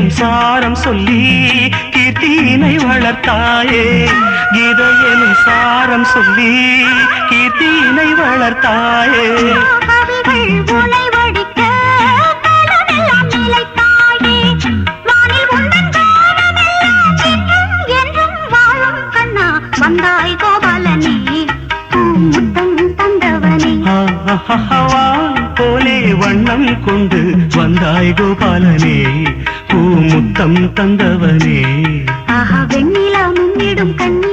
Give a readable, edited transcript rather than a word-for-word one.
எனும் சாரம் சொல்லி கீர்த்தியினை வளர்த்தாயே கீதை எனும் சாரம் சொல்லி கீர்த்தியினை வளர்த்தாயே வந்தாய் கோபாலனே முத்தம் தந்தவனே போலே வண்ணம் கொண்டு வந்தாய் கோபாலனே பூ முத்தம் தந்தவனே ஆஹா வெண்ணிலா முன்னிடும் கண்ணி